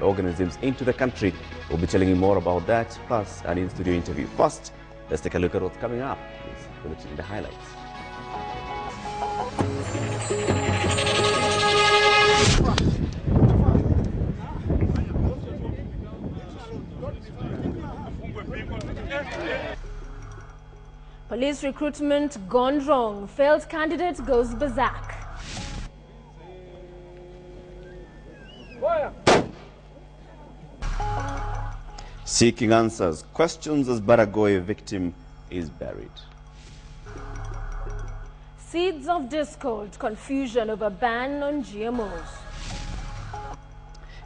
organisms into the country. We'll be telling you more about that, plus an in-studio interview. First, let's take a look at what's coming up. This bulletin, the highlights. Police recruitment gone wrong. Failed candidate goes berserk. Seeking answers. Questions as Baragoy victim is buried. Seeds of discord, confusion over ban on GMOs.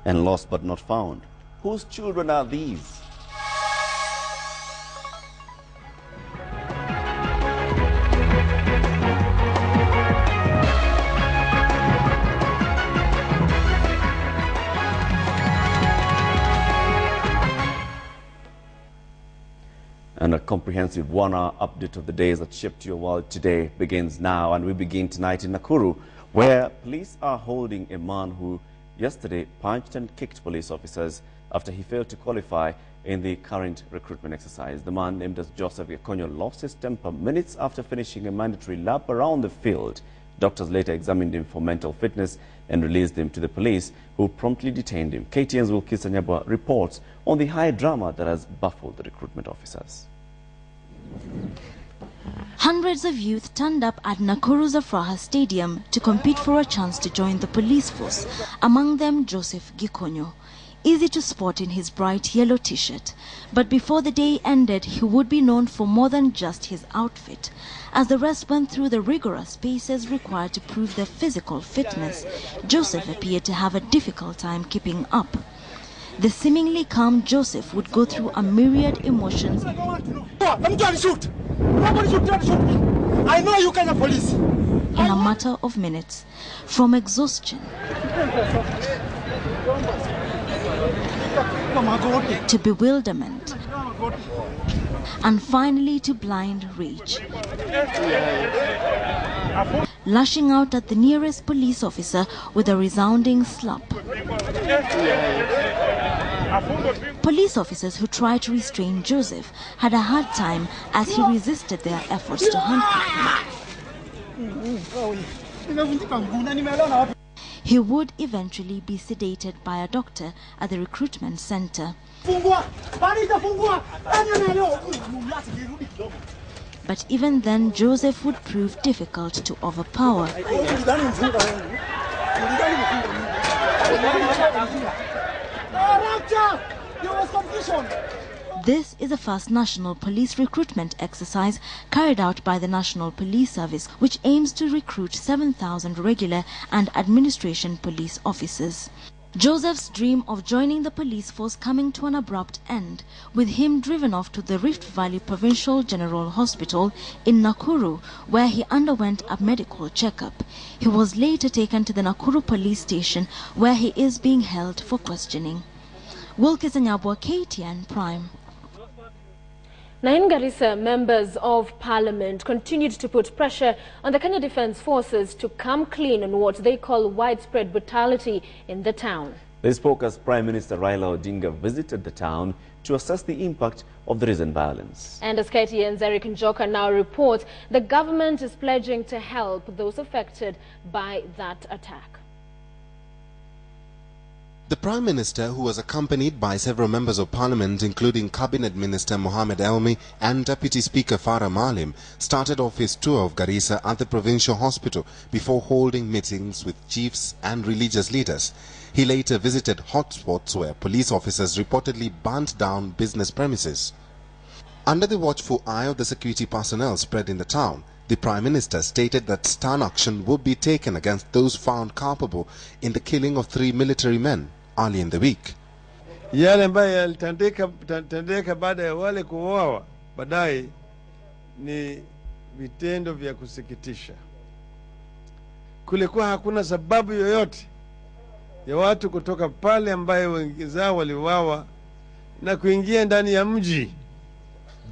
And lost but not found. Whose children are these? And a comprehensive 1-hour update of the days that shaped your world today begins now. And we begin tonight in Nakuru, where police are holding a man who yesterday punched and kicked police officers after he failed to qualify in the current recruitment exercise. The man, named as Joseph Gikonyo, lost his temper minutes after finishing a mandatory lap around the field. Doctors later examined him for mental fitness and released him to the police, who promptly detained him. KTN's Wilkis Anyabwa reports on the high drama that has baffled the recruitment officers. Hundreds of youth turned up at Nakuru's Afraha Stadium to compete for a chance to join the police force, among them Joseph Gikonyo. Easy to spot in his bright yellow t-shirt, but before the day ended, he would be known for more than just his outfit. As the rest went through the rigorous paces required to prove their physical fitness, Joseph appeared to have a difficult time keeping up. The seemingly calm Joseph would go through a myriad emotions. I'm trying to shoot. Nobody should try to shoot me. I know you can police. In a matter of minutes, from exhaustion to bewilderment, and finally to blind rage. Lashing out at the nearest police officer with a resounding slap. Police officers who tried to restrain Joseph had a hard time as he resisted their efforts to handcuff him. He would eventually be sedated by a doctor at the recruitment center. But even then, Joseph would prove difficult to overpower. This is the first national police recruitment exercise carried out by the National Police Service, which aims to recruit 7,000 regular and administration police officers. Joseph's dream of joining the police force coming to an abrupt end, with him driven off to the Rift Valley Provincial General Hospital in Nakuru, where he underwent a medical checkup. He was later taken to the Nakuru police station, where he is being held for questioning. Wilkis Anyabwa, KTN Prime. Now in Garissa, members of parliament continued to put pressure on the Kenya Defence Forces to come clean on what they call widespread brutality in the town. They spoke as Prime Minister Raila Odinga visited the town to assess the impact of the recent violence. And as KTN's Eric Njoka now reports, the government is pledging to help those affected by that attack. The Prime Minister, who was accompanied by several members of Parliament, including Cabinet Minister Mohamed Elmi and Deputy Speaker Farah Maalim, started off his tour of Garissa at the Provincial Hospital before holding meetings with chiefs and religious leaders. He later visited hotspots where police officers reportedly burnt down business premises. Under the watchful eye of the security personnel spread in the town, the Prime Minister stated that stern action would be taken against those found culpable in the killing of 3 military men early in the week. Yale ambayo yalitendeka baada ya wale kuuawa baadaye ni vitendo vya kusikitisha. Kulikuwa hakuna sababu yoyote ya watu kutoka pale ambayo wengi zao waliuawa na kuingia ndani ya mji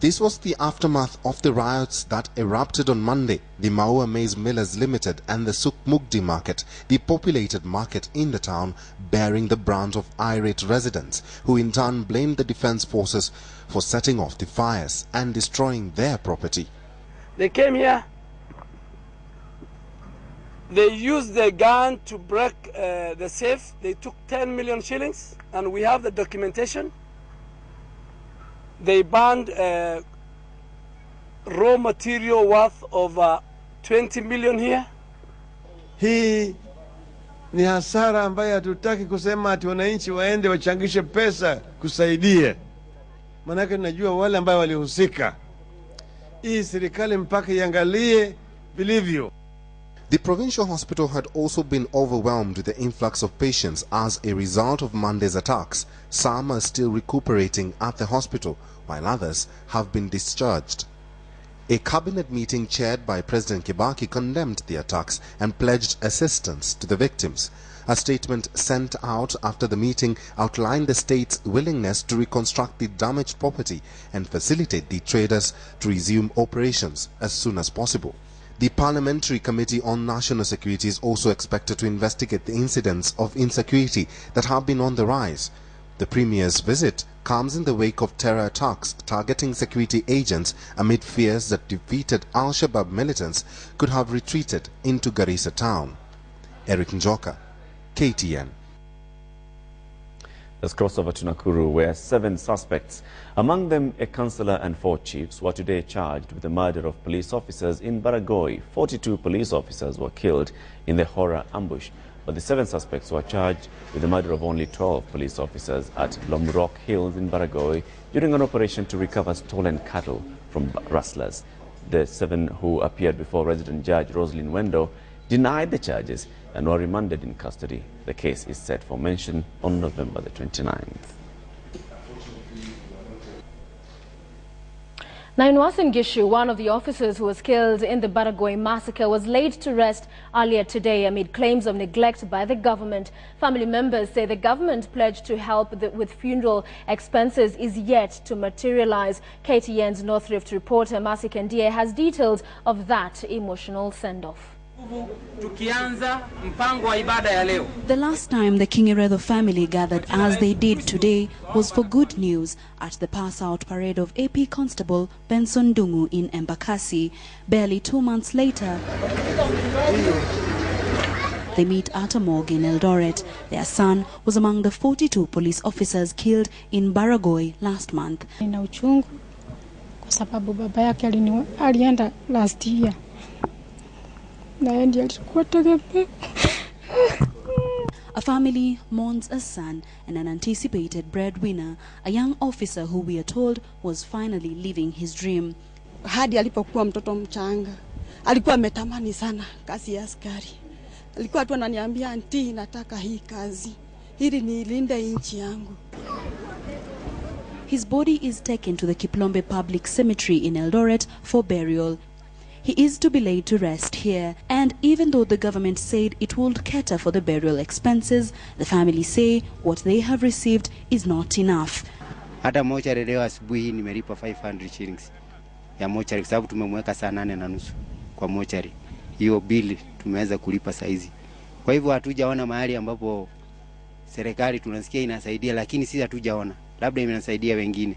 This was the aftermath of the riots that erupted on Monday. The Maua Maize Millers Limited and the Suk Mukdi market, the populated market in the town, bearing the brunt of irate residents, who in turn blamed the defense forces for setting off the fires and destroying their property. They came here, they used the gun to break the safe. They took 10 million shillings, and we have the documentation. They burned raw material worth of 20 million here. Hii ni hasara ambayo hatutaki kusema ati wananchi waende wachangishe pesa kusaidia. Manake najua wale ambao walihusika. Hii serikali mpaka iangalie vilivyo. The provincial hospital had also been overwhelmed with the influx of patients as a result of Monday's attacks. Some are still recuperating at the hospital, while others have been discharged. A cabinet meeting chaired by President Kibaki condemned the attacks and pledged assistance to the victims. A statement sent out after the meeting outlined the state's willingness to reconstruct the damaged property and facilitate the traders to resume operations as soon as possible. The Parliamentary Committee on National Security is also expected to investigate the incidents of insecurity that have been on the rise. The Premier's visit comes in the wake of terror attacks targeting security agents amid fears that defeated Al-Shabaab militants could have retreated into Garissa town. Eric Njoka, KTN. Let's cross over to Nakuru, where 7 suspects, among them a councillor and 4 chiefs, were today charged with the murder of police officers in Baragoi. 42 police officers were killed in the horror ambush, but the 7 suspects were charged with the murder of only 12 police officers at Lomrock Hills in Baragoi during an operation to recover stolen cattle from rustlers. The 7 who appeared before resident judge Roslyn Wendo denied the charges and were remanded in custody. The case is set for mention on November the 29th. Now in Uasin Gishu, one of the officers who was killed in the Baragoi massacre was laid to rest earlier today amid claims of neglect by the government. Family members say the government pledge to help with funeral expenses is yet to materialize. KTN's North Rift reporter Masi Kendia has details of that emotional send-off. The last time the Kingeredo family gathered as they did today was for good news at the pass-out parade of AP Constable Benson Dungu in Embakasi. Barely 2 months later, they meet at a morgue in Eldoret. Their son was among the 42 police officers killed in Baragoi last month. Nina uchungu kwa sababu baba yake alienda last year. A family mourns a son and an anticipated breadwinner, a young officer who we are told was finally living his dream. Hadi alipokuwa mtoto mchanga, alikuwa ametamani sana kazi ya askari. Alikuwa tu ananiambia, auntie, nataka hii kazi ili nilinde nchi yangu. His body is taken to the Kiplombe Public Cemetery in Eldoret for burial. He is to be laid to rest here, and even though the government said it would cater for the burial expenses, the family say what they have received is not enough. Hata mochari leo asubuhi nimelipa 500 shillings ya mochari kwa sababu tumemweka saa 8:30 kwa mochari. Hiyo bili tumeweza kulipa saizi. Kwa hivyo hatujaona mahali ambapo serikali tunasikia inasaidia, lakini sisi hatujaona. Labda inasaidia wengine.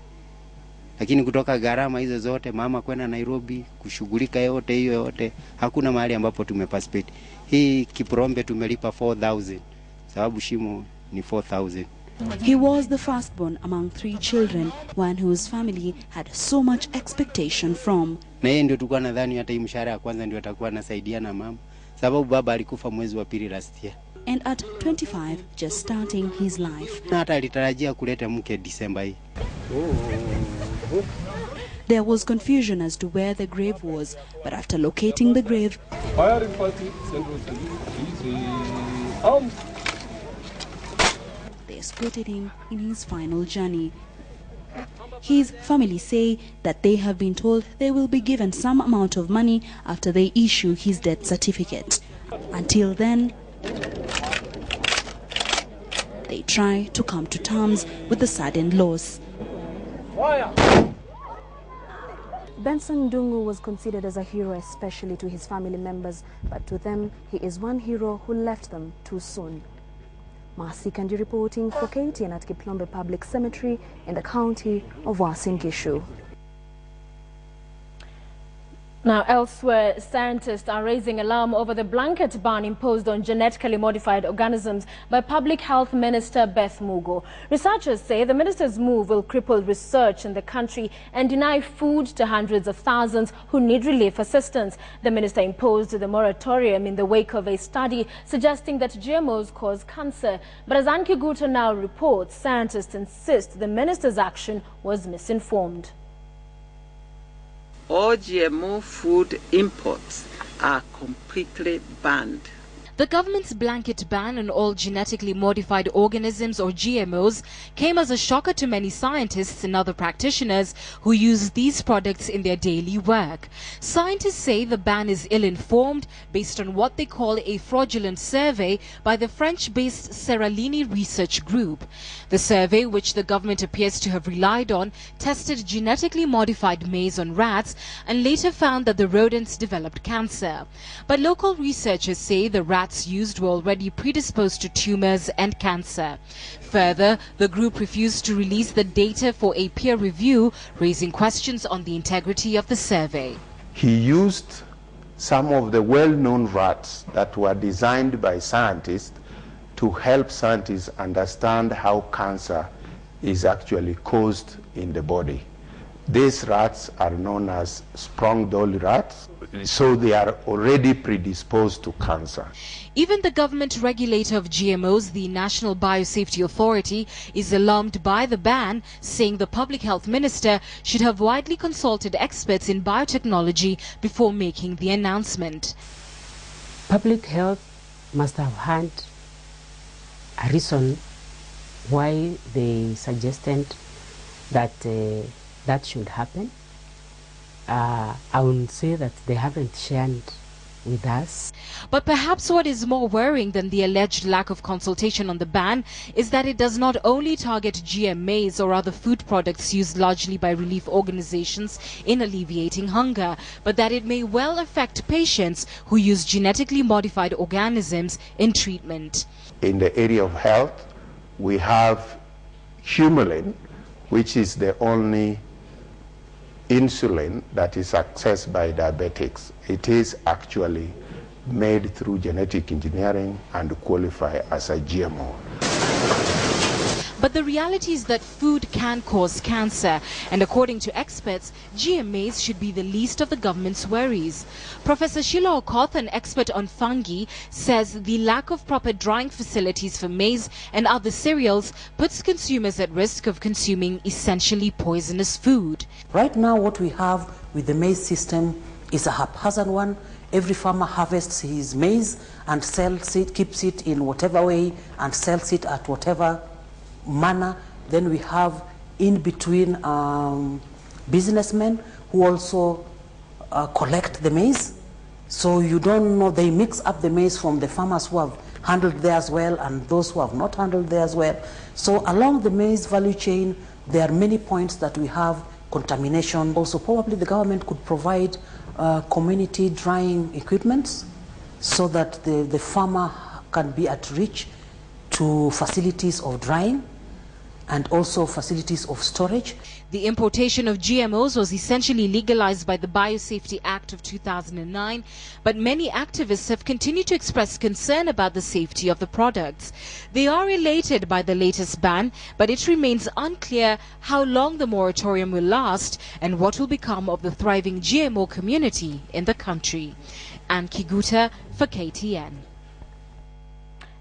Lakini kutoka gharama hizo zote, mama kwenda Nairobi kushughulika yote hiyo yote, hakuna mahali ambapo tumeparticipate. Hii Kiprombe tumelipa 4,000 sababu shimo ni 4,000. He was the firstborn among 3 children, one whose family had so much expectation from. Na yeye ndio tulikuwa nadhani hata hii mshahara ya kwanza ndio atakuwa anasaidia na mama, sababu baba alikufa mwezi wa pili last year. And at 25, just starting his life. Na hata alitarajia kuleta mke December hii. There was confusion as to where the grave was, but after locating the grave, they escorted him in his final journey. His family say that they have been told they will be given some amount of money after they issue his death certificate. Until then, they try to come to terms with the sudden loss. Benson Ndungu was considered as a hero, especially to his family members, but to them, he is one hero who left them too soon. Marcy Kandi reporting for KTN at Kiplombe Public Cemetery in the county of Uasin Gishu. Now, elsewhere, scientists are raising alarm over the blanket ban imposed on genetically modified organisms by Public Health Minister Beth Mugo. Researchers say the minister's move will cripple research in the country and deny food to hundreds of thousands who need relief assistance. The minister imposed the moratorium in the wake of a study suggesting that GMOs cause cancer. But as Anki Guta now reports, scientists insist the minister's action was misinformed. All GMO food imports are completely banned. The government's blanket ban on all genetically modified organisms or GMOs came as a shocker to many scientists and other practitioners who use these products in their daily work. Scientists say the ban is ill-informed based on what they call a fraudulent survey by the French-based Seralini Research Group. The survey, which the government appears to have relied on, tested genetically modified maize on rats and later found that the rodents developed cancer. But local researchers say the rats used were already predisposed to tumors and cancer. Further, the group refused to release the data for a peer review, raising questions on the integrity of the survey. He used some of the well-known rats that were designed by scientists to help scientists understand how cancer is actually caused in the body. These rats are known as sprung-dolly rats, so they are already predisposed to cancer. Even the government regulator of GMOs, the National Biosafety Authority, is alarmed by the ban, saying the public health minister should have widely consulted experts in biotechnology before making the announcement. Public health must have had a reason why they suggested that that should happen. I would say that they haven't shared with us. But perhaps what is more worrying than the alleged lack of consultation on the ban is that it does not only target GM maize or other food products used largely by relief organizations in alleviating hunger, but that it may well affect patients who use genetically modified organisms in treatment. In the area of health, we have Humulin, which is the only insulin that is accessed by diabetics. It is actually made through genetic engineering and qualify as a GMO. But the reality is that food can cause cancer, and according to experts, GM maize should be the least of the government's worries. Professor Sheila Okoth, an expert on fungi, says the lack of proper drying facilities for maize and other cereals puts consumers at risk of consuming essentially poisonous food. Right now what we have with the maize system is a haphazard one. Every farmer harvests his maize and sells it, keeps it in whatever way and sells it at whatever manner. Then we have in between businessmen who also collect the maize. So you don't know, they mix up the maize from the farmers who have handled theirs well and those who have not handled theirs well. So along the maize value chain, there are many points that we have contamination. Also probably the government could provide community drying equipment so that the farmer can be at reach to facilities of drying and also facilities of storage. The importation of GMOs was essentially legalized by the Biosafety Act of 2009, but many activists have continued to express concern about the safety of the products. They are elated by the latest ban, but it remains unclear how long the moratorium will last and what will become of the thriving GMO community in the country. Anne Kiguta for KTN.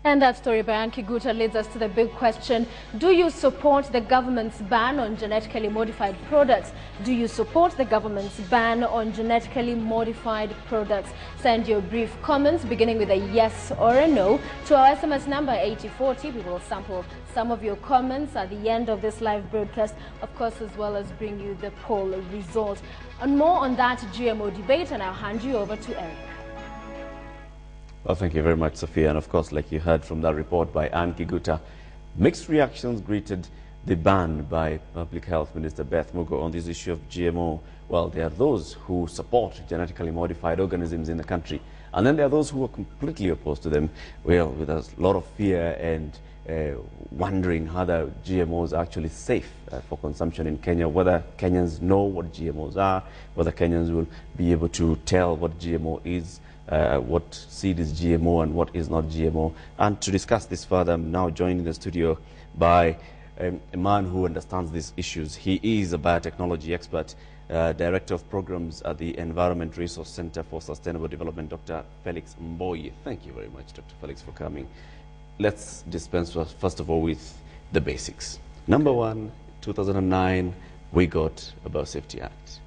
And that story by Anki Guta leads us to the big question: do you support the government's ban on genetically modified products? Do you support the government's ban on genetically modified products? Send your brief comments beginning with a yes or a no to our SMS number 8040. We will sample some of your comments at the end of this live broadcast, of course, as well as bring you the poll result. And more on that GMO debate, and I'll hand you over to Eric. Well, thank you very much, Sophia. And of course, like you heard from that report by Anne Kiguta, mixed reactions greeted the ban by Public Health Minister Beth Mugo on this issue of GMO, well, there are those who support genetically modified organisms in the country, and then there are those who are completely opposed to them, well, with a lot of fear and wondering whether GMOs are actually safe for consumption in Kenya, whether Kenyans know what GMOs are, whether Kenyans will be able to tell what GMO is, what seed is GMO and what is not GMO. And to discuss this further, I'm now joined in the studio by a man who understands these issues. He is a biotechnology expert, Director of Programs at the Environment Resource Center for Sustainable Development, Dr. Felix Mboyi. Thank you very much, Dr. Felix, for coming. Let's dispense first of all with the basics. Number one, 2009, we got a Biosafety Act.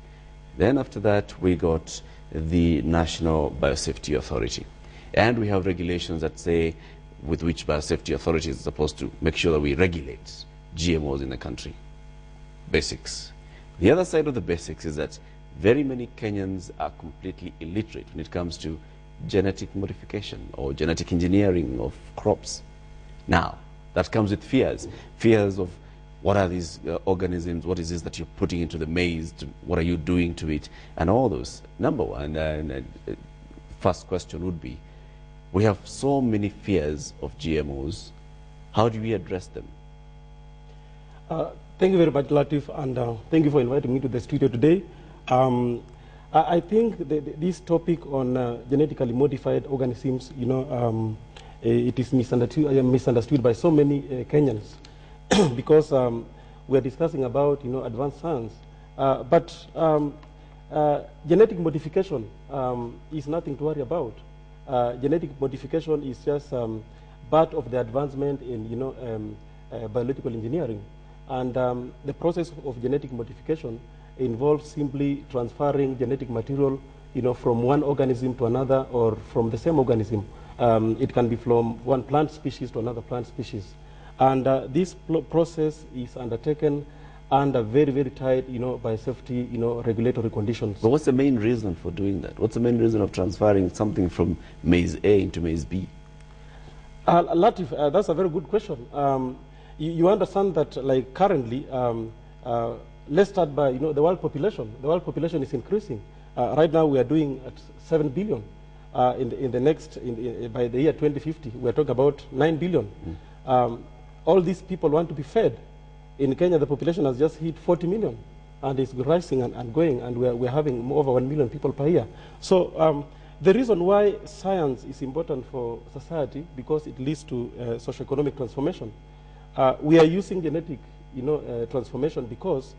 Then after that, we got the National Biosafety Authority. And we have regulations that say with which Biosafety Authority is supposed to make sure that we regulate GMOs in the country. Basics. The other side of the basics is that very many Kenyans are completely illiterate when it comes to genetic modification or genetic engineering of crops. Now, that comes with fears. Fears of what are these organisms, what is this that you're putting into the maize, what are you doing to it, and all those. Number one, first question would be, we have so many fears of GMOs. How do we address them? Thank you very much, Latif, and thank you for inviting me to the studio today. I think this topic on genetically modified organisms, it is misunderstood by so many Kenyans because we are discussing about, advanced science. But genetic modification is nothing to worry about. Genetic modification is just part of the advancement in, biological engineering. And the process of genetic modification involves simply transferring genetic material, from one organism to another or from the same organism. It can be from one plant species to another plant species. And this process is undertaken under very, very tight, biosafety, regulatory conditions. But what's the main reason for doing that? What's the main reason of transferring something from maize A into maize B? Latif, that's a very good question. You understand that, like, currently, let's start by, the world population. The world population is increasing. Right now, we are doing at 7 billion. In the next, by the year 2050, we are talking about 9 billion. All these people want to be fed. In Kenya, the population has just hit 40 million, and it's rising and going, and we're having over 1 million people per year. So the reason why science is important for society, because it leads to socioeconomic transformation. We are using genetic, transformation because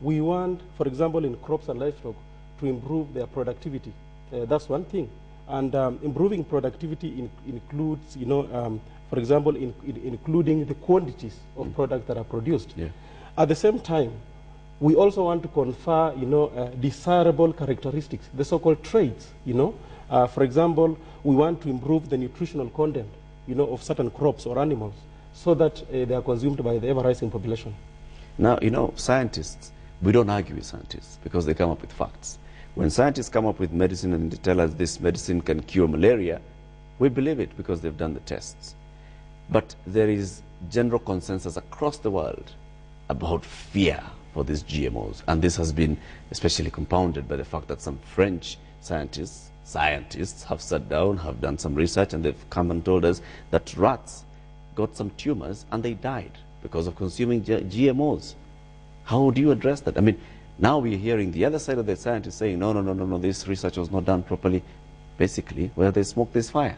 we want, for example, in crops and livestock, to improve their productivity. That's one thing. And improving productivity includes, for example, including the quantities of products that are produced. Yeah. At the same time, we also want to confer, desirable characteristics, the so-called traits. For example, we want to improve the nutritional content, of certain crops or animals, so that they are consumed by the ever-rising population. Now, scientists, we don't argue with scientists because they come up with facts. When scientists come up with medicine and they tell us this medicine can cure malaria, we believe it because they've done the tests. But there is general consensus across the world about fear for these GMOs. And this has been especially compounded by the fact that some French scientists have sat down, have done some research, and they've come and told us that rats got some tumors and they died because of consuming GMOs. How do you address that? I mean, now we're hearing the other side of the scientists saying, no, this research was not done properly. Basically, where they smoke, there's fire.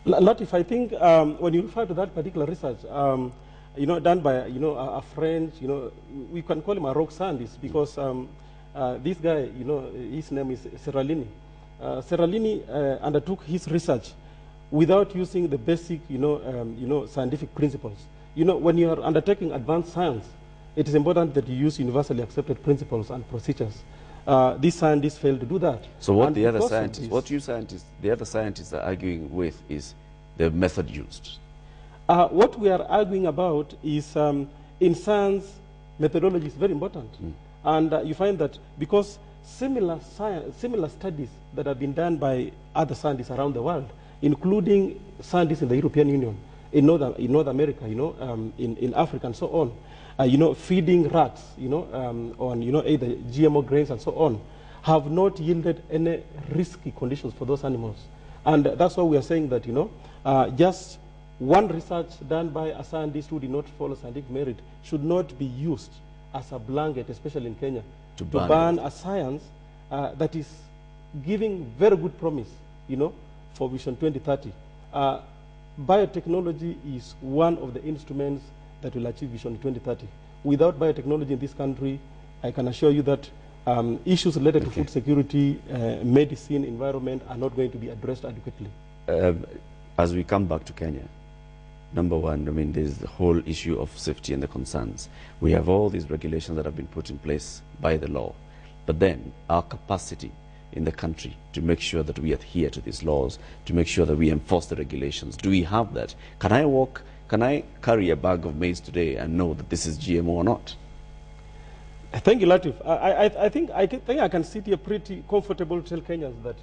Latif, I think when you refer to that particular research, done by, a French, we can call him a rock scientist because this guy, his name is Serralini. Serralini undertook his research without using the basic, scientific principles. When you are undertaking advanced science, it is important that you use universally accepted principles and procedures. These scientists failed to do that. So what the other scientists, the other scientists are arguing with is the method used. What we are arguing about is, in science, methodology is very important. And you find that because similar studies that have been done by other scientists around the world, including scientists in the European Union, in North America, in Africa and so on, feeding rats, on, either GMO grains and so on, have not yielded any risky conditions for those animals. And that's why we are saying that, just one research done by a scientist who did not follow scientific merit should not be used as a blanket, especially in Kenya, to ban a science that is giving very good promise, for Vision 2030. Biotechnology is one of the instruments that will achieve Vision 2030. Without biotechnology in this country, I can assure you that issues related to food security, medicine, environment are not going to be addressed adequately. As we come back to Kenya, number one, there's the whole issue of safety and the concerns. We have all these regulations that have been put in place by the law, but then our capacity in the country to make sure that we adhere to these laws, to make sure that we enforce the regulations. Do we have that? Can I carry a bag of maize today and know that this is GMO or not? Thank you, Latif. I think I can sit here pretty comfortable to tell Kenyans that,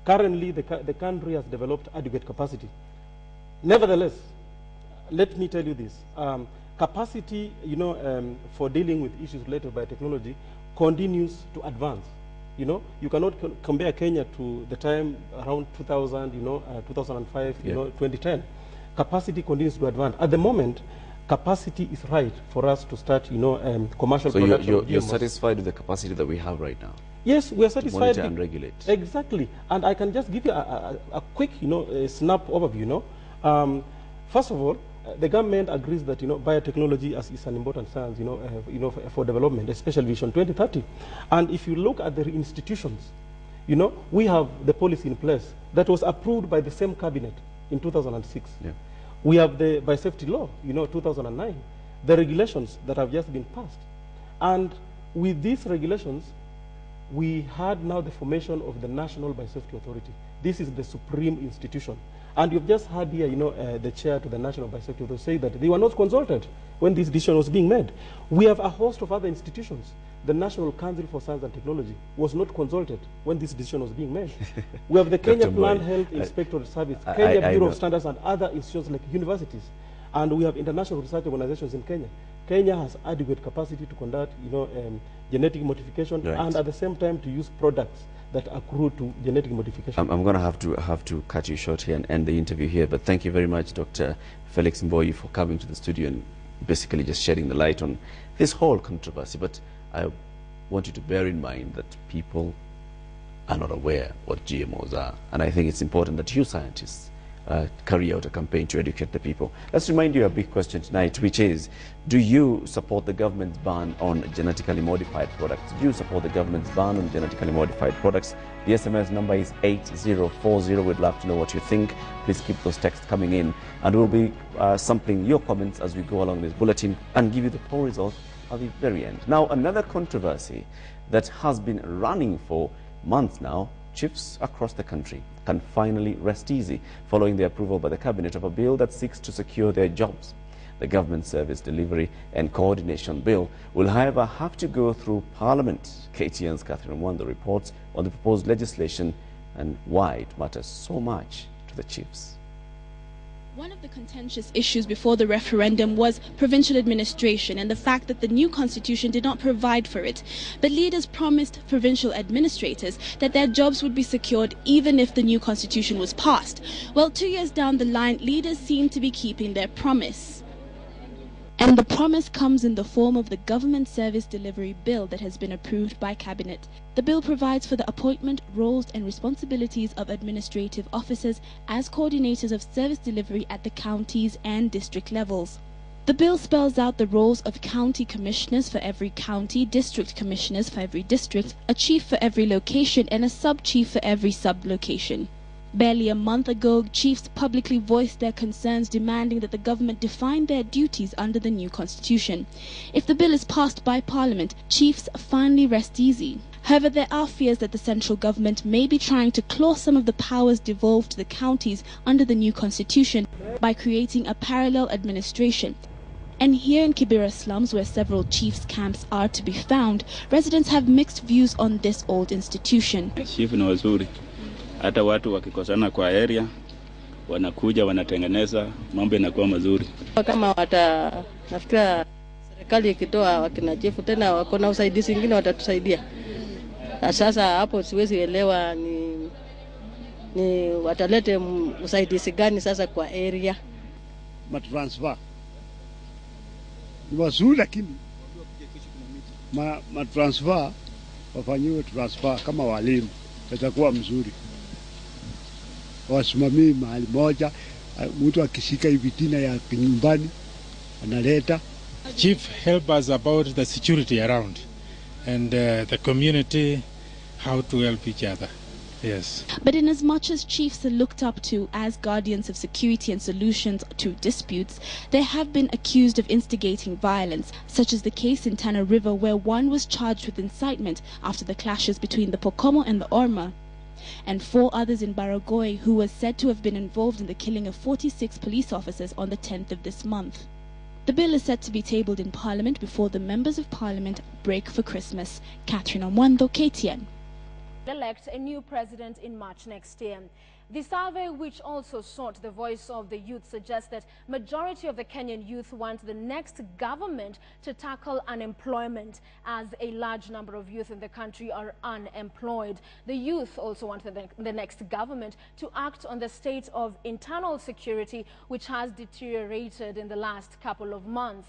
currently the country has developed adequate capacity. Nevertheless, let me tell you this. Capacity, for dealing with issues related to biotechnology continues to advance. You cannot compare Kenya to the time around 2000, 2005, 2010. Capacity continues to advance. At the moment, capacity is right for us to start, commercial production. So you're satisfied with the capacity that we have right now? Yes, we are satisfied. To monitor and regulate. Exactly. And I can just give you a quick, snap overview, First of all, the government agrees that, biotechnology is an important science, for development, especially Vision 2030. And if you look at the institutions, we have the policy in place that was approved by the same cabinet in 2006. Yeah. We have the biosafety law, 2009, the regulations that have just been passed. And with these regulations, we had now the formation of the National Biosafety Authority. This is the supreme institution. And you've just heard here, the chair to the National Biosafety Authority say that they were not consulted when this decision was being made. We have a host of other institutions. The National Council for Science and Technology was not consulted when this decision was being made. We have the Kenya Plant Health Inspectorate Service, Kenya Bureau of Standards, and other institutions like universities. And we have international research organizations in Kenya. Kenya has adequate capacity to conduct, genetic modification, and at the same time to use products that accrue to genetic modification. I'm going to have to cut you short here and end the interview here, but thank you very much, Dr. Felix Mboyi, for coming to the studio and basically just shedding the light on this whole controversy. But I want you to bear in mind that people are not aware what GMOs are, and I think it's important that you scientists carry out a campaign to educate the people. Let's remind you a big question tonight, which is, do you support the government's ban on genetically modified products? Do you support the government's ban on genetically modified products? The SMS number is 8040. We'd love to know what you think. Please keep those texts coming in, and we'll be sampling your comments as we go along this bulletin and give you the poll results at the very end. Now, another controversy that has been running for months now. Chiefs across the country can finally rest easy following the approval by the cabinet of a bill that seeks to secure their jobs. The Government Service Delivery and Coordination Bill will, however, have to go through Parliament. KTN's Catherine Wanda reports on the proposed legislation and why it matters so much to the chiefs. One of the contentious issues before the referendum was provincial administration and the fact that the new constitution did not provide for it. But leaders promised provincial administrators that their jobs would be secured even if the new constitution was passed. Well, 2 years down the line, leaders seem to be keeping their promise. And the promise comes in the form of the Government Service Delivery Bill that has been approved by Cabinet. The bill provides for the appointment, roles and responsibilities of administrative officers as coordinators of service delivery at the counties and district levels. The bill spells out the roles of county commissioners for every county, district commissioners for every district, a chief for every location and a sub-chief for every sub-location. Barely a month ago, chiefs publicly voiced their concerns, demanding that the government define their duties under the new constitution. If the bill is passed by Parliament, chiefs finally rest easy. However, there are fears that the central government may be trying to claw some of the powers devolved to the counties under the new constitution by creating a parallel administration. And here in Kibera slums, where several chiefs' camps are to be found, residents have mixed views on this old institution. Chief ni wazuri. Hata watu wakikosana kwa area wanakuja wanatengeneza, mambo yanakuwa mazuri. Kama nafikira serikali ikitoa wakina chifu tena wako na usaidizi mwingine watatusaidia. Sasa hapo siwezi elewa ni watalete usaidizi gani sasa kwa area. Matransfer ni wazuri, lakini matransfer wafanyiwe transfer kama walimu, itakuwa mzuri. Wasimamie mahali moja, mtu akishika hivi tina ya nyumbani analeta. Chief help us about the security around and the community, how to help each other. Yes. But in as much as chiefs are looked up to as guardians of security and solutions to disputes, they have been accused of instigating violence, such as the case in Tana River where one was charged with incitement after the clashes between the Pokomo and the Orma, and 4 others in Baragoi who were said to have been involved in the killing of 46 police officers on the 10th of this month. The bill is set to be tabled in Parliament before the members of Parliament break for Christmas. Catherine Omwando, KTN. Elect a new president in March next year. The survey, which also sought the voice of the youth, suggests that majority of the Kenyan youth want the next government to tackle unemployment, as a large number of youth in the country are unemployed. The youth also want the next government to act on the state of internal security, which has deteriorated in the last couple of months.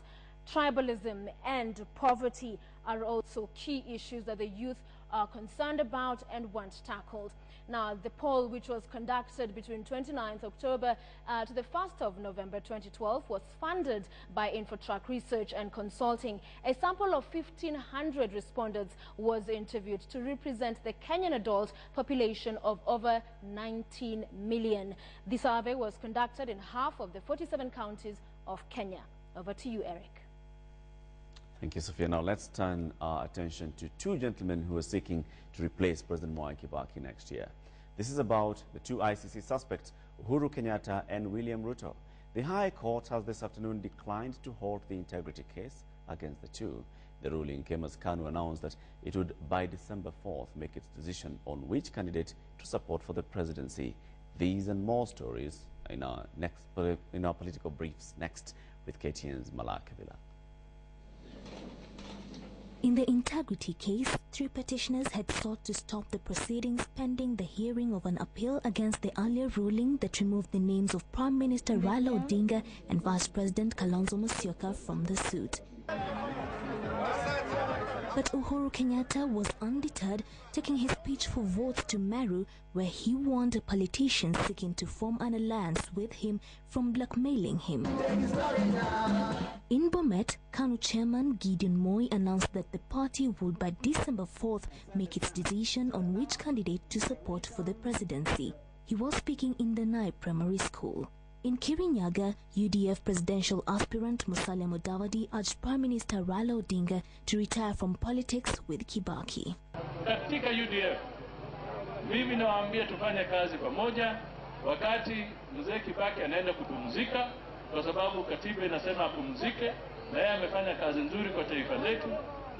Tribalism and poverty are also key issues that the youth are concerned about and want tackled. Now, the poll, which was conducted between 29th October to the 1st of November 2012, was funded by InfoTrack Research and Consulting. A sample of 1,500 respondents was interviewed to represent the Kenyan adult population of over 19 million. The survey was conducted in half of the 47 counties of Kenya. Over to you, Eric. Thank you, Sophia. Now let's turn our attention to 2 gentlemen who are seeking to replace President Mwai Kibaki next year. This is about the 2 ICC suspects, Uhuru Kenyatta and William Ruto. The High Court has this afternoon declined to hold the integrity case against the 2. The ruling came as KANU announced that it would, by December 4th, make its decision on which candidate to support for the presidency. These and more stories in our political briefs next with KTN's Malak Kavila. In the integrity case, 3 petitioners had sought to stop the proceedings pending the hearing of an appeal against the earlier ruling that removed the names of Prime Minister Raila Odinga and Vice President Kalonzo Musyoka from the suit. But Uhuru Kenyatta was undeterred, taking his pitch for votes to Meru, where he warned politicians seeking to form an alliance with him from blackmailing him. In Bomet, KANU chairman Gideon Moi announced that the party would by December 4th make its decision on which candidate to support for the presidency. He was speaking in the Nai Primary School. In Kirinyaga, UDF presidential aspirant Musalia Mudavadi urged Prime Minister Raila Odinga to retire from politics with Kibaki. Katika UDF, mimi nawaambia tufanye kazi pamoja wakati mzee Kibaki anaenda kupumzika, kwa sababu katiba inasema apumzike, na yeye amefanya kazi nzuri kwa taifa letu.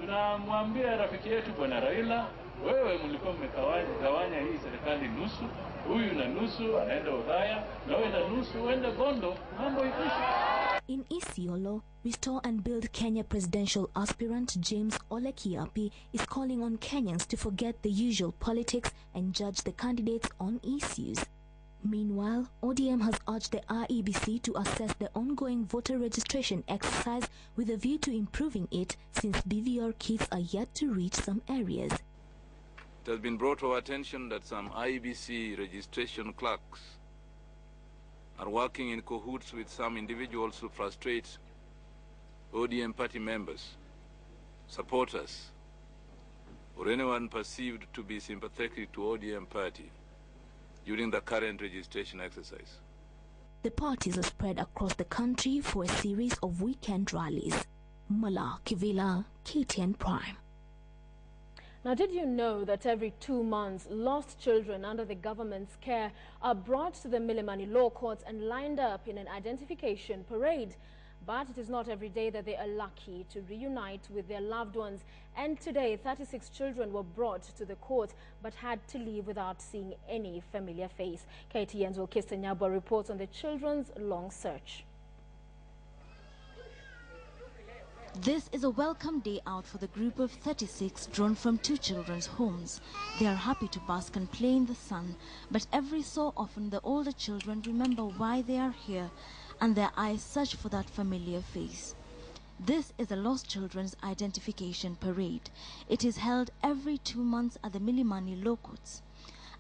Tunamwambia rafiki yetu bwana Raila, wewe mlikuwa mmegawanya hii serikali nusu, huyu na nusu anaenda Udhaya, na wewe na nusu uende Bondo, mambo ikisha. In Isiolo, Restore and Build Kenya presidential aspirant James Ole Kiapi is calling on Kenyans to forget the usual politics and judge the candidates on issues. Meanwhile, ODM has urged the IEBC to assess the ongoing voter registration exercise with a view to improving it, since BVR kits are yet to reach some areas. It has been brought to our attention that some IEBC registration clerks are working in cahoots with some individuals to frustrate ODM party members, supporters, or anyone perceived to be sympathetic to ODM party during the current registration exercise. The parties are spread across the country for a series of weekend rallies. Malak Kavila, KTN Prime. Now, did you know that every 2 months, lost children under the government's care are brought to the Milimani Law Courts and lined up in an identification parade? But it is not every day that they are lucky to reunite with their loved ones. And today, 36 children were brought to the court but had to leave without seeing any familiar face. KTN's Wilkista Nyabwa reports on the children's long search. This is a welcome day out for the group of 36 drawn from 2 children's homes. They are happy to bask and play in the sun, but every so often the older children remember why they are here and their eyes search for that familiar face. This is a Lost Children's Identification Parade. It is held every 2 months at the Milimani Low-Courts.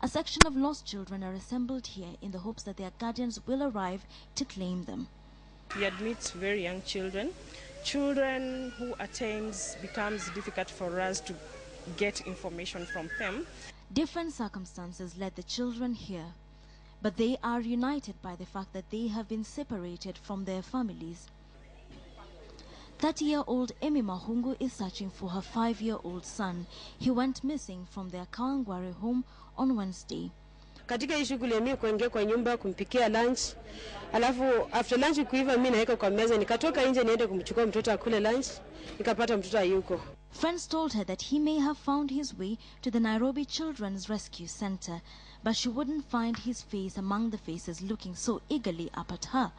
A section of lost children are assembled here in the hopes that their guardians will arrive to claim them. We admit very young children who at times becomes difficult for us to get information from them. Different circumstances led the children here, but they are united by the fact that they have been separated from their families. 30-year-old Emi Mahungu is searching for her 5-year-old son. He went missing from their Kawangware home on Wednesday. Katika hii shughuli ya mimi kuingia kwa nyumba kumpikia lunch, alafu after lunch kuiva mimi naeka kwa meza, nikatoka nje niende kumchukua mtoto akule lunch, nikapata mtoto hayuko. Friends told her that he may have found his way to the Nairobi Children's Rescue Center, but she wouldn't find his face among the faces looking so eagerly up at her,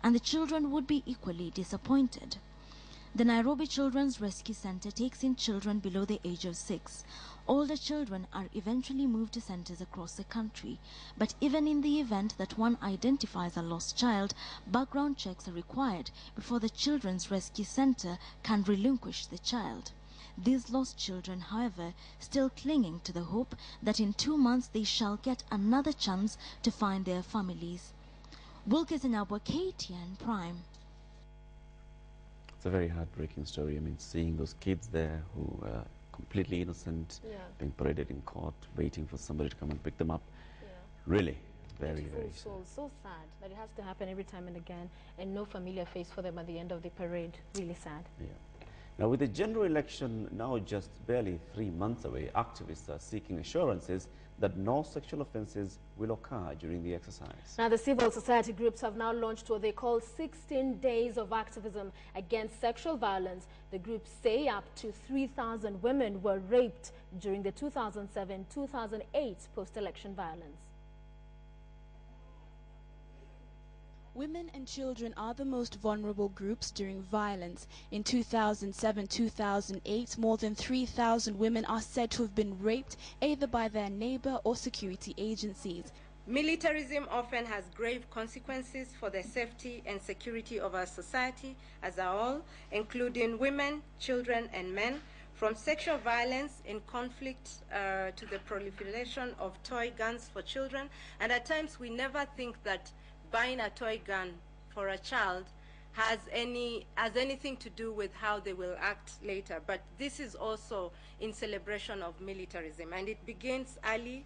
and the children would be equally disappointed. The Nairobi Children's Rescue Center takes in children below the age of 6. Older children are eventually moved to centers across the country. But even in the event that one identifies a lost child, background checks are required before the Children's Rescue Center can relinquish the child. These lost children, however, still clinging to the hope that in 2 months they shall get another chance to find their families. Wilkista Nyabwa, KTN Prime. It's a very heartbreaking story. I mean, seeing those kids there who are completely innocent, being paraded in court, waiting for somebody to come and pick them up. Really, very sad. So sad that it has to happen every time and again, and no familiar face for them at the end of the parade. Really sad. Yeah. Now, with the general election now just barely 3 months away, activists are seeking assurances that no sexual offences will occur during the exercise. Now, the civil society groups have now launched what they call 16 days of activism against sexual violence. The groups say up to 3,000 women were raped during the 2007-2008 post-election violence. Women and children are the most vulnerable groups during violence. In 2007-2008, more than 3,000 women are said to have been raped either by their neighbor or security agencies. Militarism often has grave consequences for the safety and security of our society as a whole, including women, children, and men, from sexual violence in conflict to the proliferation of toy guns for children. And at times we never think that buying a toy gun for a child has anything to do with how they will act later. But this is also in celebration of militarism, and it begins early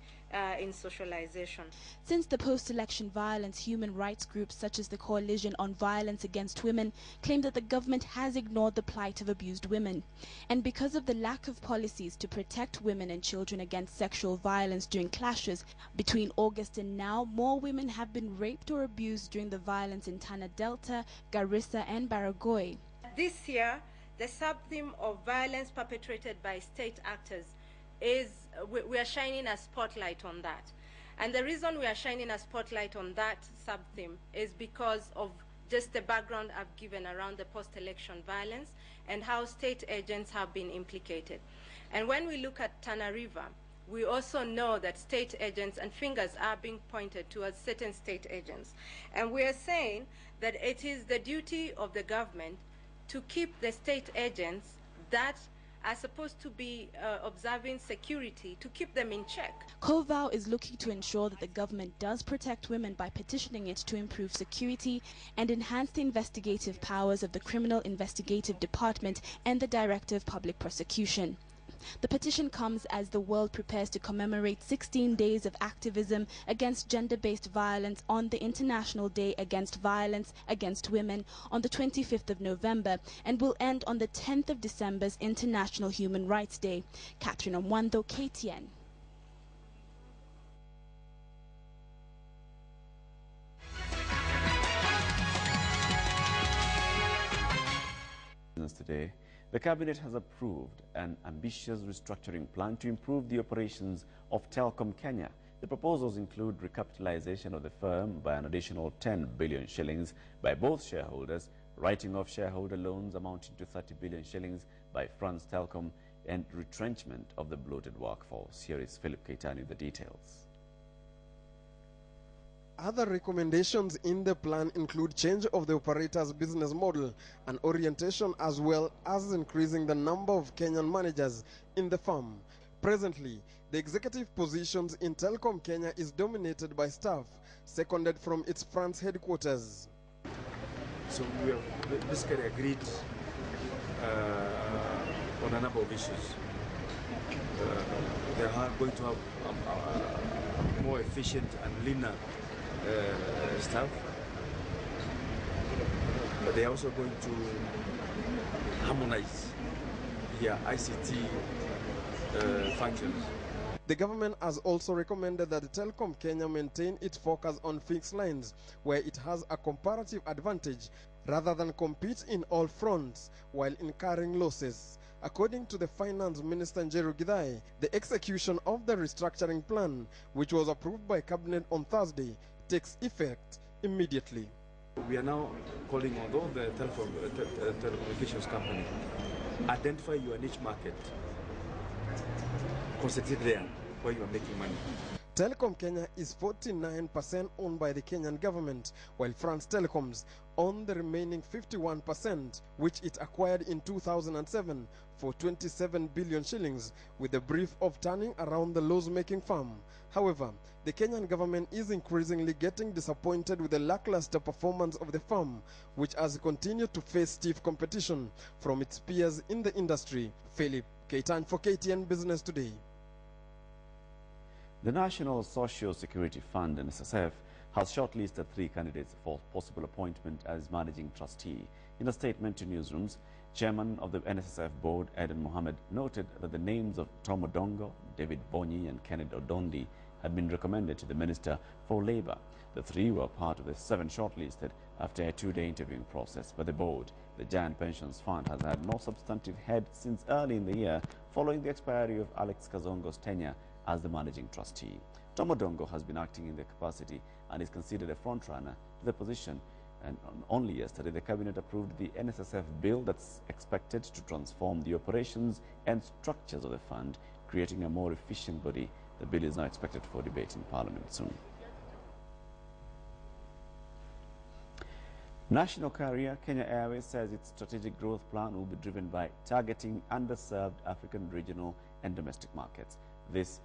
in socialization. Since the post-election violence, human rights groups such as the Coalition on Violence Against Women claim that the government has ignored the plight of abused women. And because of the lack of policies to protect women and children against sexual violence during clashes, between August and now, more women have been raped or abused during the violence in Tana Delta, Garissa, and Baragoi. This year, the sub-theme of violence perpetrated by state actors is, we are shining a spotlight on that. And the reason we are shining a spotlight on that sub-theme is because of just the background I've given around the post-election violence and how state agents have been implicated. And when we look at Tana River, we also know that state agents and fingers are being pointed towards certain state agents. And we are saying that it is the duty of the government to keep the state agents that are supposed to be observing security, to keep them in check. COVAO is looking to ensure that the government does protect women by petitioning it to improve security and enhance the investigative powers of the Criminal Investigative Department and the Director of Public Prosecution. The petition comes as the world prepares to commemorate 16 days of activism against gender-based violence on the International Day Against Violence Against Women on the 25th of November and will end on the 10th of December's International Human Rights Day. Catherine Omwando, KTN. Today, the Cabinet has approved an ambitious restructuring plan to improve the operations of Telkom Kenya. The proposals include recapitalization of the firm by an additional 10 billion shillings by both shareholders, writing off shareholder loans amounting to 30 billion shillings by France Telkom, and retrenchment of the bloated workforce. Here is Philip Keitani with the details. Other recommendations in the plan include change of the operator's business model and orientation, as well as increasing the number of Kenyan managers in the firm. Presently, the executive positions in Telkom Kenya is dominated by staff seconded from its France headquarters. So we have basically agreed on a number of issues. They are going to have a more efficient and leaner staff, but they are also going to harmonize their ICT functions. The government has also recommended that Telkom Kenya maintain its focus on fixed lines, where it has a comparative advantage, rather than compete in all fronts while incurring losses. According to the Finance Minister Njeru Githai, the execution of the restructuring plan, which was approved by Cabinet on Thursday, takes effect immediately. We are now calling on all the telecommunications company, identify your niche market, concentrate there where you are making money. Telkom Kenya is 49% owned by the Kenyan government, while France Telecoms own the remaining 51%, which it acquired in 2007 for 27 billion shillings, with the brief of turning around the loss-making firm. However, the Kenyan government is increasingly getting disappointed with the lackluster performance of the firm, which has continued to face stiff competition from its peers in the industry. Philip Keitany for KTN Business Today. The National Social Security Fund, NSSF, has shortlisted 3 candidates for possible appointment as managing trustee. In a statement to newsrooms, Chairman of the NSSF board, Eden Mohammed, noted that the names of Tom Odongo, David Bonyi and Kenneth Odondi had been recommended to the Minister for Labour. The 3 were part of the 7 shortlisted after a 2-day interviewing process by the board. The Giant Pensions Fund has had no substantive head since early in the year, following the expiry of Alex Kazongo's tenure as the managing trustee. Tom Odongo has been acting in the capacity and is considered a frontrunner to the position. And only yesterday, the Cabinet approved the NSSF bill that's expected to transform the operations and structures of the fund, creating a more efficient body. The bill is now expected for debate in Parliament soon. National carrier Kenya Airways says its strategic growth plan will be driven by targeting underserved African regional and domestic markets. This,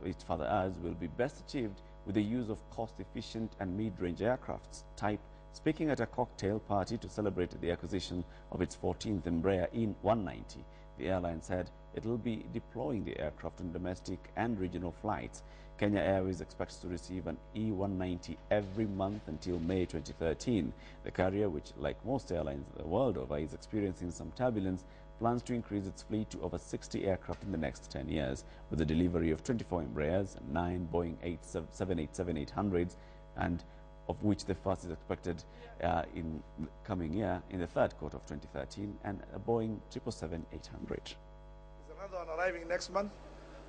it further adds, will be best achieved with the use of cost-efficient and mid-range aircrafts type. Speaking at a cocktail party to celebrate the acquisition of its 14th Embraer E190, the airline said it will be deploying the aircraft on domestic and regional flights. Kenya Airways expects to receive an E190 every month until May 2013. The carrier, which, like most airlines the world over, is experiencing some turbulence, plans to increase its fleet to over 60 aircraft in the next 10 years, with the delivery of 24 Embraers and 9 Boeing 787-800s, and of which the first is expected in the coming year, in the 3rd quarter of 2013, and a Boeing 777-800. There's another one arriving next month,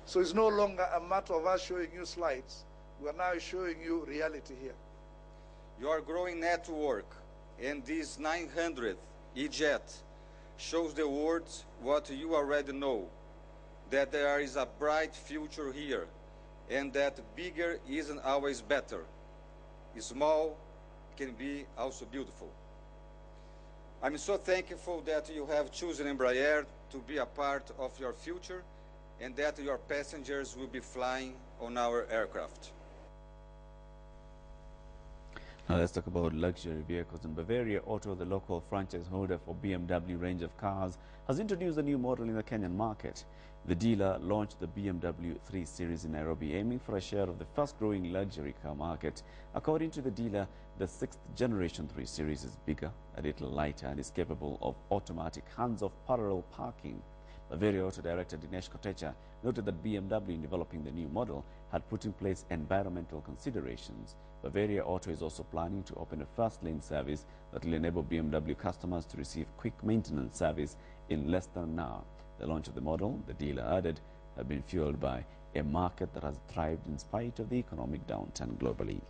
so it's no longer a matter of us showing you slides. We are now showing you reality here. Your growing network and this 900th E-Jet shows the world what you already know, that there is a bright future here, and that bigger isn't always better. Small can be also beautiful. I'm so thankful that you have chosen Embraer to be a part of your future, and that your passengers will be flying on our aircraft. Now let's talk about luxury vehicles. In Bavaria Auto, the local franchise holder for BMW range of cars, has introduced a new model in the Kenyan market. The dealer launched the BMW 3 Series in Nairobi, aiming for a share of the fast-growing luxury car market. According to the dealer, the 6th generation 3 Series is bigger, a little lighter, and is capable of automatic hands-off parallel parking. Bavaria Auto Director Dinesh Kotecha noted that BMW, in developing the new model, had put in place environmental considerations. Bavaria Auto is also planning to open a first-lane service that will enable BMW customers to receive quick maintenance service in less than an hour. The launch of the model, the dealer added, have been fueled by a market that has thrived in spite of the economic downturn globally.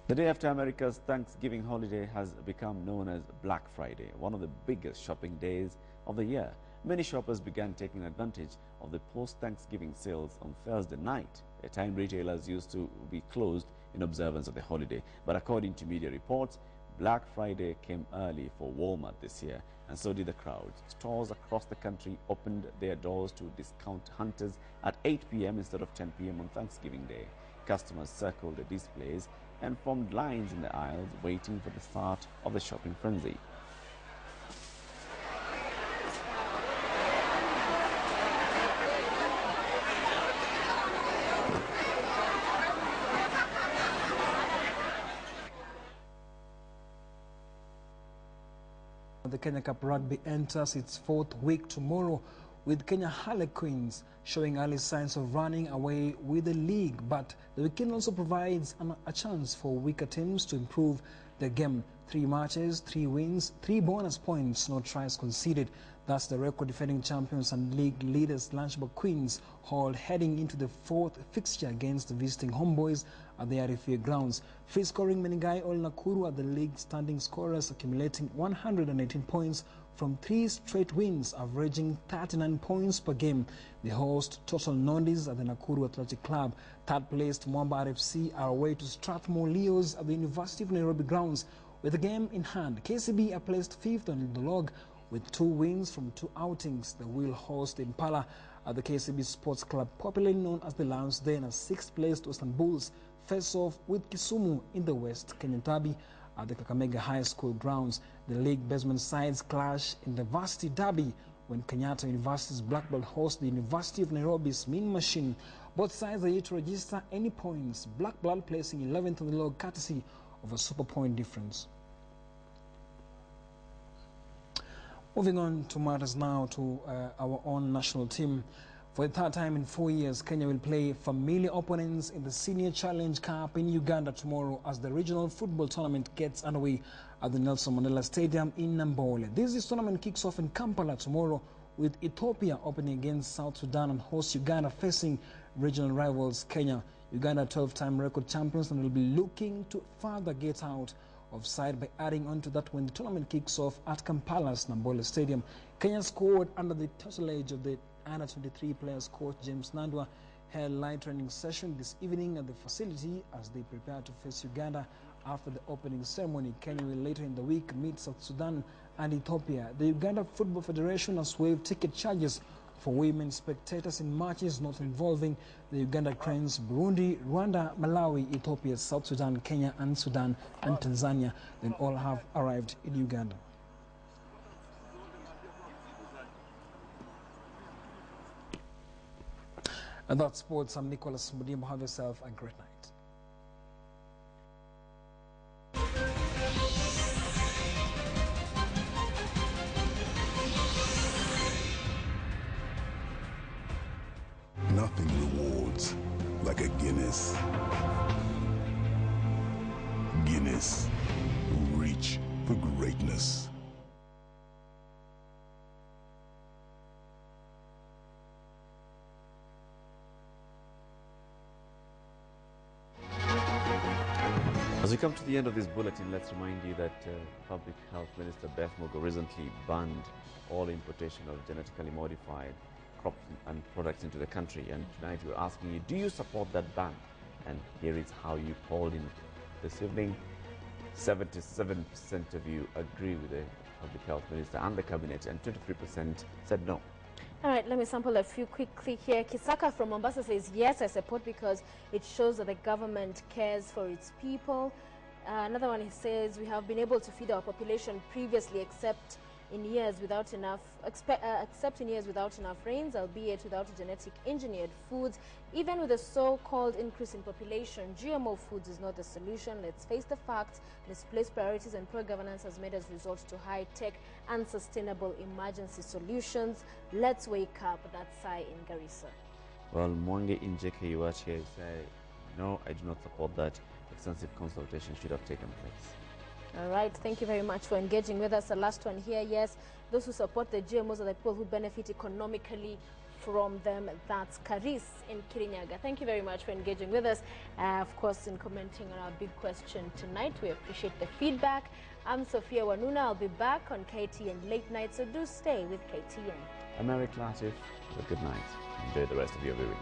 The day after America's Thanksgiving holiday has become known as Black Friday, one of the biggest shopping days of the year. Many shoppers began taking advantage of the post-Thanksgiving sales on Thursday night, a time retailers used to be closed in observance of the holiday. But according to media reports, Black Friday came early for Walmart this year, and so did the crowds. Stores across the country opened their doors to discount hunters at 8 p.m. instead of 10 p.m. on Thanksgiving Day. Customers circled the displays and formed lines in the aisles waiting for the start of the shopping frenzy. The Kenya Cup Rugby enters its fourth week tomorrow, with Kenya Harlequins showing early signs of running away with the league. But the weekend also provides a chance for weaker teams to improve their game. 3 matches, 3 wins, 3 bonus points, no tries conceded. That's the record defending champions and league leaders Lunchbox Queens hold heading into the 4th fixture against the visiting homeboys at the RFA grounds. Free scoring Menengai Ol Nakuru are the league standing scorers, accumulating 118 points from 3 straight wins, averaging 39 points per game. The host Total Nondis at the Nakuru Athletic Club. Third placed Mwamba RFC are away to Strathmore Leos at the University of Nairobi grounds. With the game in hand, KCB are placed 5th on the log with 2 wins from 2 outings. They will host Impala at the KCB Sports Club, popularly known as the Lions Den, as 6th placed Western Bulls face off with Kisumu in the West Kenyan Derby at the Kakamega High School grounds. The league basement sides clash in the Varsity Derby when Kenyatta University's Blackbird hosts the University of Nairobi's Mean Machine. Both sides are yet to register any points, Blackbird placing 11th on the log courtesy of a super point difference. Moving on to matters now to our own national team. For the 3rd time in 4 years, Kenya will play familiar opponents in the Senior Challenge Cup in Uganda tomorrow as the regional football tournament gets underway at the Nelson Mandela Stadium in Nambole. This tournament kicks off in Kampala tomorrow, with Ethiopia opening against South Sudan and host Uganda facing regional rivals Kenya. Uganda 12-time record champions and will be looking to further get out of sight by adding on to that when the tournament kicks off at Kampala's Nambole Stadium. Kenya scored under the tutelage of the under-23 players coach James Nandwa held light training session this evening at the facility as they prepare to face Uganda after the opening ceremony. Kenya will later in the week meet South Sudan and Ethiopia. The Uganda Football Federation has waived ticket charges for women spectators in matches not involving the Uganda Cranes, Burundi, Rwanda, Malawi, Ethiopia, South Sudan, Kenya and Sudan and Tanzania. They all have arrived in Uganda. And that's sports. I'm Nicholas Mudimbo. Have yourself a great night. Nothing rewards like a Guinness. Guinness, reach for greatness. As we come to the end of this bulletin, let's remind you that Public Health Minister Beth Mugo recently banned all importation of genetically modified crops and products into the country. And tonight we're asking you, do you support that ban? And here is how you called in this evening. 77% of you agree with the Public Health Minister and the Cabinet, and 23% said no. All right, let me sample a few quickly here. Kisaka from Mombasa says, yes, I support because it shows that the government cares for its people. Another one, he says, we have been able to feed our population previously, except in years without enough, except in years without enough rains, albeit without genetic engineered foods. Even with a so-called increase in population, GMO foods is not the solution. Let's face the facts. Misplaced priorities and poor governance has made us resort to high-tech, unsustainable emergency solutions. Let's wake up. That's Sai in Garissa. Well, Mwangi Injeke Iwachi say, no, I do not support that. Extensive consultation should have taken place. All right, thank you very much for engaging with us. The last one here, yes, those who support the GMOs are the people who benefit economically from them. That's Karis in Kirinyaga. Thank you very much for engaging with us. Of course, in commenting on our big question tonight, we appreciate the feedback. I'm Sophia Wanuna. I'll be back on KTN Late Night, so do stay with KTN. I'm Eric Latif. Have a good night. Enjoy the rest of your viewing.